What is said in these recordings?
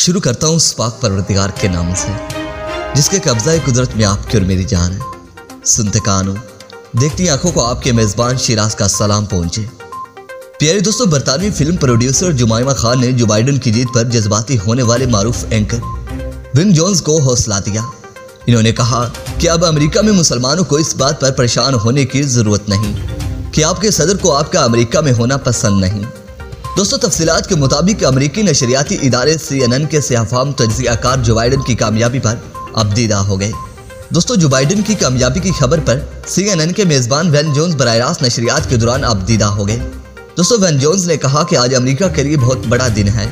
शुरू करता हूँ उस पाक परवरदिगार के नाम से जिसके कब्जा कुदरत में आपकी और मेरी जान है। सुनते कानों देखती आंखों को आपके मेज़बान शिराज का सलाम पहुंचे। प्यारे दोस्तों, बरतानवी फिल्म प्रोड्यूसर जुमाइमा खान ने जो बाइडेन की जीत पर जज्बाती होने वाले मारूफ एंकर विन जोन्स को हौसला दिया। इन्होंने कहा कि अब अमेरिका में मुसलमानों को इस बात पर परेशान होने की जरूरत नहीं कि आपके सदर को आपका अमेरिका में होना पसंद नहीं। दोस्तों, तफसीलात के मुताबिक अमेरिकी नशरियाती इदारे CNN के सियाफाम तज्जियाकार जो बाइडेन की कामयाबी पर अब दीदा हो गए। दोस्तों, जो बाइडेन की कामयाबी की खबर पर CNN के मेज़बान वेन जोन्स बराह रास्त नशरियात के दौरान अब दीदा हो गए। दोस्तों, वेन जोन्स ने कहा कि आज अमेरिका के लिए बहुत बड़ा दिन है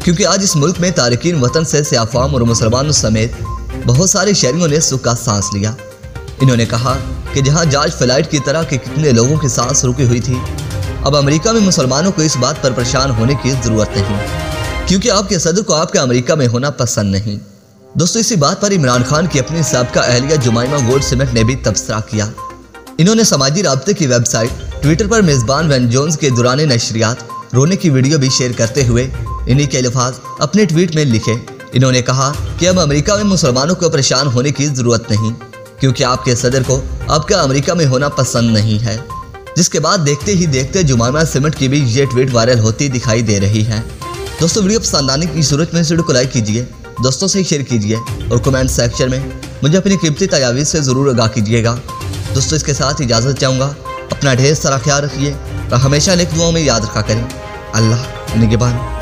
क्योंकि आज इस मुल्क में तारकीन वतन से सियाफाम और मुसलमानों समेत बहुत सारे शहरियों ने सुख का सांस लिया। इन्होंने कहा कि जहाँ जॉर्ज फ्लॉयड की तरह के कितने लोगों की सांस रुकी हुई थी, अब अमेरिका में मुसलमानों को इस बात पर परेशान होने की जरूरत नहीं क्योंकि आपके सदर को आपके अमेरिका में होना पसंद नहीं। दोस्तों, इसी बात पर इमरान खान की अपनी साबिका अहलिया जुमाइमा गोल्डस्मिथ ने भी तबसरा किया। इन्होंने समाजी राब्ते की वेबसाइट ट्विटर पर मेज़बान वेन जोन्स के दौरान नशरियात रोने की वीडियो भी शेयर करते हुए इन्हीं के अल्फाज अपने ट्वीट में लिखे। इन्होंने कहा कि अब अमेरिका में मुसलमानों को परेशान होने की जरूरत नहीं क्योंकि आपके सदर को आपका अमेरिका में होना पसंद नहीं है। जिसके बाद देखते ही देखते जुमाइमा सिमट की भी ये ट्वीट वायरल होती दिखाई दे रही है। दोस्तों, वीडियो पसंद आने की सूरत में इस वीडियो को लाइक कीजिए, दोस्तों से शेयर कीजिए और कमेंट सेक्शन में मुझे अपनी कीमती तजावीज़ से ज़रूर आगाह कीजिएगा। दोस्तों, इसके साथ इजाज़त चाहूँगा। अपना ढेर सारा ख्याल रखिए और हमेशा नेक दुआओं में याद रखा करें। अल्लाह निगहबान।